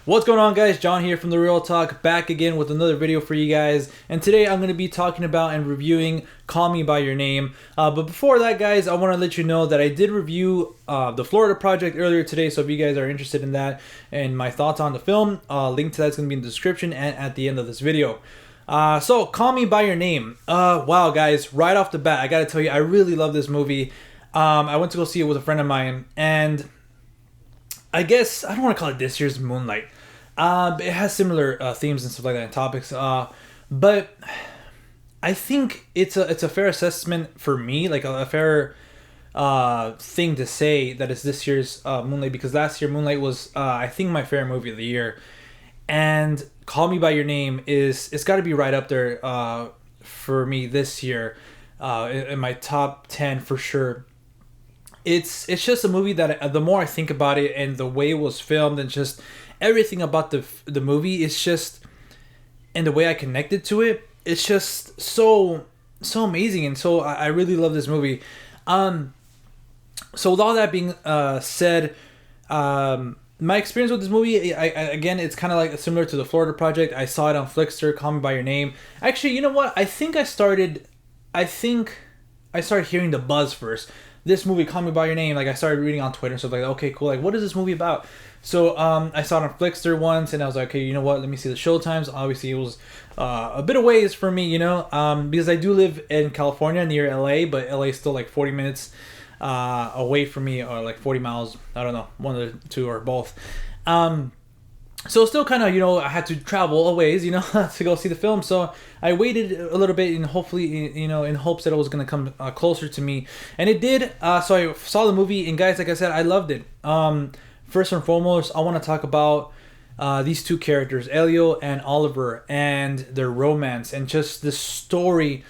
What's going on, guys? John here from The Real Talk, back again with another video for you guys. And today I'm going to be talking about and reviewing Call Me By Your Name. But before that, guys, I want to let you know that I did review the Florida Project earlier today. So if you guys are interested in that and my thoughts on the film, link to that's going to be in the description and at the end of this video. So Call Me By Your Name. Wow, guys, right off the bat, I got to tell you, I really love this movie. I went to go see it with a friend of mine, and I guess I don't want to call it this year's Moonlight. It has similar themes and stuff like that and topics. But I think it's a fair assessment for me, like a fair thing to say that it's this year's Moonlight, because last year Moonlight was I think my favorite movie of the year, and Call Me By Your Name it's got to be right up there for me this year, in my top 10 for sure. It's just a movie that the more I think about it and the way it was filmed and just everything about the movie, it's just, and the way I connected to it, it's just so amazing. And so I really love this movie. So with all that being said, my experience with this movie, again, it's kind of like similar to the Florida Project. I saw it on Flickster, Call Me By Your Name. Actually, you know what? I think I started hearing the buzz first. This movie, Call Me By Your Name, like I started reading on Twitter and stuff like that. Okay, cool. Like, what is this movie about? So I saw it on Flickster once, and I was like, okay, you know what? Let me see the showtimes. Obviously, it was a bit of ways for me, because I do live in California near LA, but LA is still like 40 minutes away from me, or like 40 miles. I don't know, one of the two or both. So still kind of, I had to travel a ways, to go see the film. So I waited a little bit, and hopefully, in hopes that it was going to come closer to me. And it did. So I saw the movie, and guys, like I said, I loved it. First and foremost, I want to talk about these two characters, Elio and Oliver, and their romance, and just the story.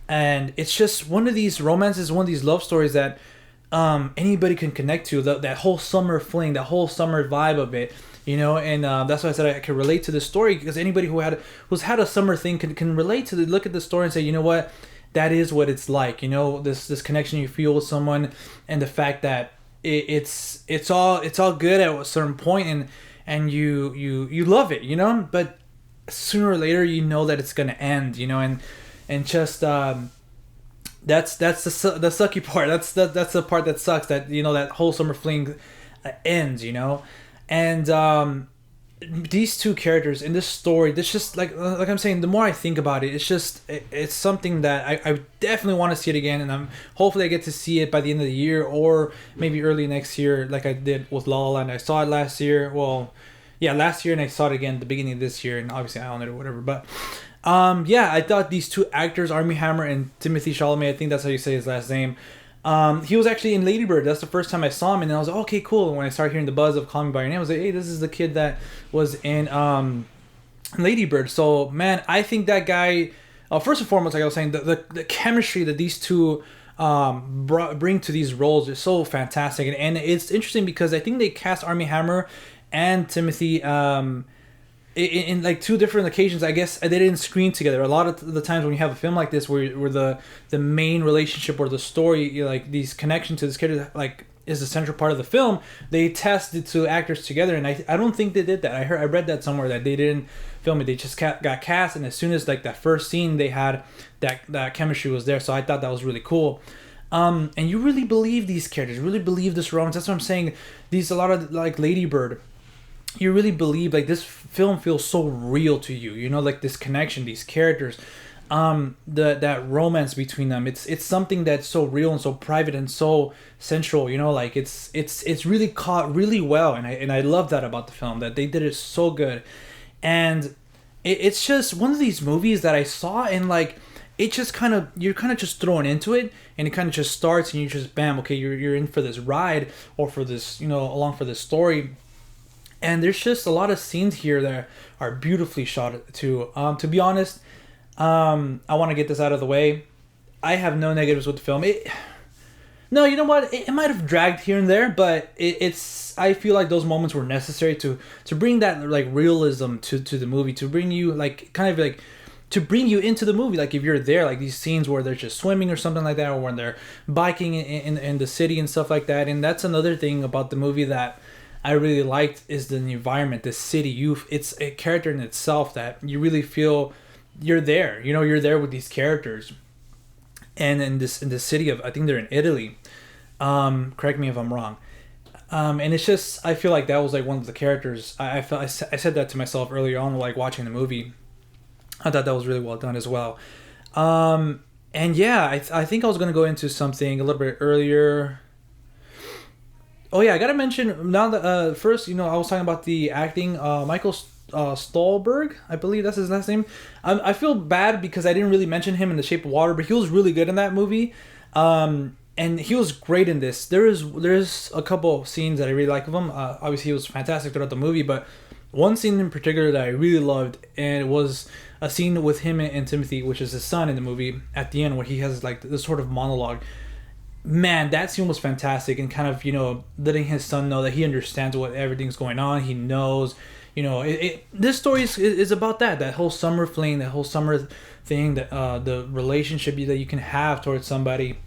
And it's just one of these romances, one of these love stories that anybody can connect to. That whole summer fling, that whole summer vibe of it. And that's why I said I can relate to this story, because anybody who's had a summer thing can relate to look at the story and say, you know what, that is what it's like. This connection you feel with someone, and the fact that it's all good at a certain point, and you love it, but sooner or later that it's gonna end, and just that's the sucky part. That's the part that sucks, that that whole summer fling ends, and these two characters in this story, this just like I'm saying, the more I think about it, it's something that I definitely want to see it again, and hopefully I get to see it by the end of the year, or maybe early next year, like I did with La La Land. I saw it last year, last year, and I saw it again at the beginning of this year, and obviously I own it or whatever. But I thought these two actors, Armie Hammer and Timothée Chalamet, I think that's how you say his last name. He was actually in Lady Bird. That's the first time I saw him, and I was like, okay, cool. And when I started hearing the buzz of Call Me By Your Name, I was like, hey, this is the kid that was in Lady Bird. So, man, I think that guy, first and foremost, like I was saying, the chemistry that these two bring to these roles is so fantastic. And it's interesting because I think they cast Armie Hammer and Timothy in like two different occasions. I guess they didn't screen together. A lot of the times when you have a film like this, where the main relationship or the story, like these connections to this character, like is the central part of the film, they test the two actors together, and I don't think they did that. I read that somewhere, that they didn't film it. They just got cast, and as soon as like that first scene, they had that chemistry was there. So I thought that was really cool. And you really believe these characters, really believe this romance. That's what I'm saying. A lot of like Lady Bird, you really believe, like, this film feels so real to you, like this connection, these characters, that romance between them. It's something that's so real and so private and so central, like it's really caught really well, and I love that about the film, that they did it so good. And it's just one of these movies that I saw, and like it just you're kind of just thrown into it, and it kind of just starts, and you just bam, okay, you're in for this ride, or for this, along for this story. And there's just a lot of scenes here that are beautifully shot too. To be honest, I want to get this out of the way. I have no negatives with the film. No, you know what? It might have dragged here and there, but I feel like those moments were necessary to bring that like realism to the movie, to bring you like kind of like to bring you into the movie. Like if you're there, like these scenes where they're just swimming or something like that, or when they're biking in the city and stuff like that. And that's another thing about the movie that I really liked is the environment, the city. It's a character in itself that you really feel you're there. You know, you're there with these characters. And in this city of, I think they're in Italy. Correct me if I'm wrong. And it's just, I feel like that was like one of the characters. I said that to myself earlier on, like watching the movie. I thought that was really well done as well. And yeah, I think I was gonna go into something a little bit earlier. Oh yeah, I gotta mention now that first, you know, I was talking about the acting. Michael Stolberg, I believe that's his last name. I feel bad because I didn't really mention him in The Shape of Water, but he was really good in that movie. And he was great in this. There's a couple of scenes that I really like of him. Obviously, he was fantastic throughout the movie, but one scene in particular that I really loved, and it was a scene with him and Timothée, which is his son in the movie, at the end where he has like this sort of monologue. Man, that scene was fantastic, and kind of, you know, letting his son know that he understands what everything's going on. He knows, you know, this story is about that whole summer fling, that whole summer thing, that the relationship that you can have towards somebody,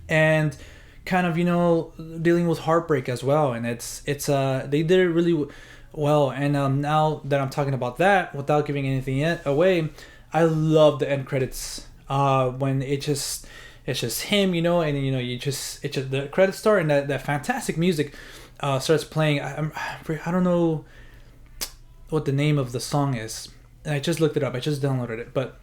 and kind of, you know, dealing with heartbreak as well. And it's they did it really well. And now that I'm talking about that without giving anything yet away, I love the end credits when it's just him, you know, and you know, it's just the credits start and that fantastic music starts playing. I don't know what the name of the song is, and I just looked it up. I just downloaded it, but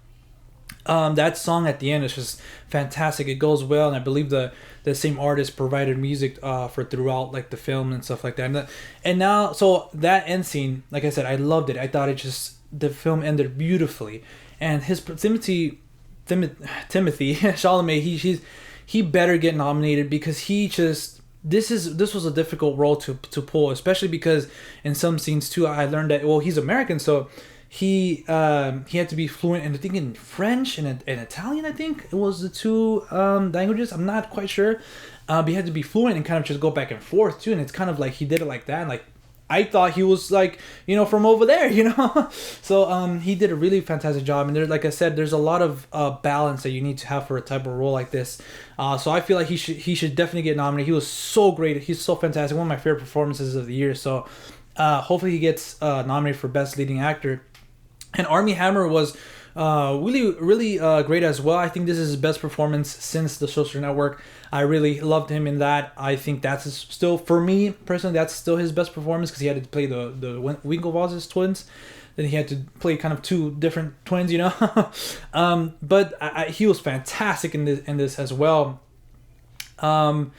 that song at the end is just fantastic. It goes well, and I believe the same artist provided music for throughout like the film and stuff like that. And now, so that end scene, like I said, I loved it. I thought the film ended beautifully, and his Timothée Chalamet, he better get nominated, because he just this was a difficult role to pull, especially because in some scenes too, I learned that, well, he's American, so he had to be fluent in, I think, in French and Italian. I think it was the two languages. I'm not quite sure, but he had to be fluent and kind of just go back and forth too. And it's kind of like he did it like that, and like I thought he was like, you know, from over there, you know. So he did a really fantastic job, and there, like I said, there's a lot of balance that you need to have for a type of role like this. So I feel like he should definitely get nominated. He was so great. He's so fantastic. One of my favorite performances of the year. So hopefully he gets nominated for Best Leading Actor. And Armie Hammer was really great as well. I think this is his best performance since The Social Network. I really loved him in that. I think that's still, for me personally, that's still his best performance, because he had to play the Winklevoss twins. Then he had to play kind of two different twins, you know. But he was fantastic in this as well. So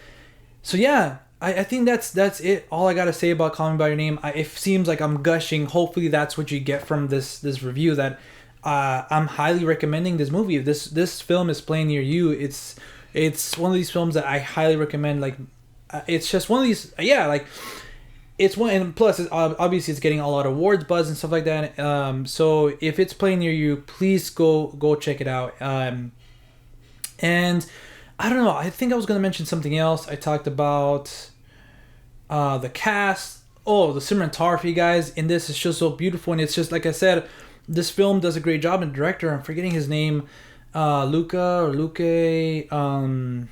yeah. I think that's it. All I gotta say about Call Me by Your Name. It seems like I'm gushing. Hopefully that's what you get from this review. That I'm highly recommending this movie. If this film is playing near you, it's one of these films that I highly recommend. Like, it's just one of these. Yeah, like it's one. And plus, obviously, it's getting a lot of awards buzz and stuff like that. So if it's playing near you, please go check it out. And I don't know. I think I was going to mention something else. I talked about the cast. Oh, the cinematography, guys, in this is just so beautiful. And it's just, like I said, this film does a great job. And the director, I'm forgetting his name, Luca, something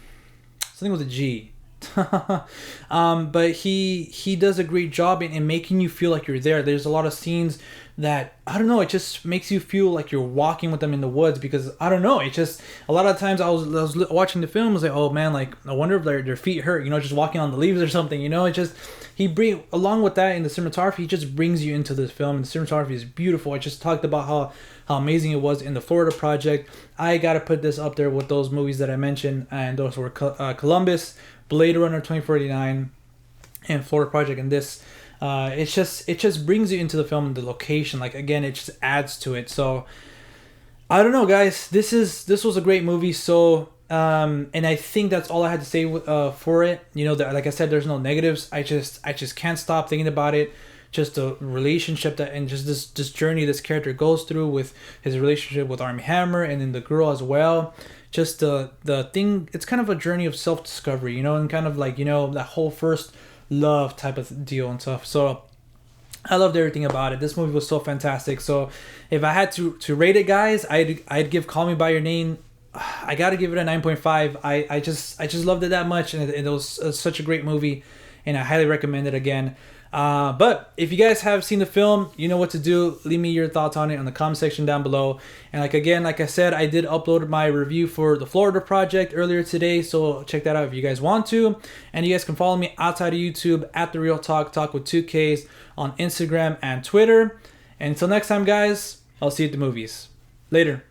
with a G. But he does a great job in making you feel like you're there. There's a lot of scenes that, I don't know, it just makes you feel like you're walking with them in the woods, because I don't know, it just, a lot of times I was watching the film, I was like, oh man, like I wonder if their feet hurt, you know, just walking on the leaves or something, you know. It just, along with that, in the cinematography, he just brings you into this film, and the cinematography is beautiful. I just talked about how amazing it was in the Florida Project. I gotta put this up there with those movies that I mentioned, and those were Columbus, Blade Runner 2049, and Florida Project. And this, it just brings you into the film, and the location, like, again, it just adds to it. So I don't know, guys, this was a great movie. So and I think that's all I had to say for it. You know, like I said, there's no negatives. I just can't stop thinking about it. Just the relationship that, and just this journey this character goes through with his relationship with Armie Hammer, and then the girl as well. Just the thing, it's kind of a journey of self-discovery, you know, and kind of like, you know, that whole first love type of deal and stuff. So I loved everything about it. This movie was so fantastic. So if I had to rate it, guys, I'd give Call Me by Your Name, I gotta give it a 9.5. I just loved it that much, and it was such a great movie, and I highly recommend it again. But if you guys have seen the film, you know what to do. Leave me your thoughts on it in the comment section down below. And like I said, I did upload my review for the Florida Project earlier today, so check that out if you guys want to. And you guys can follow me outside of YouTube at The Real Talk with 2Ks on Instagram and Twitter. And until next time, guys, I'll see you at the movies. Later.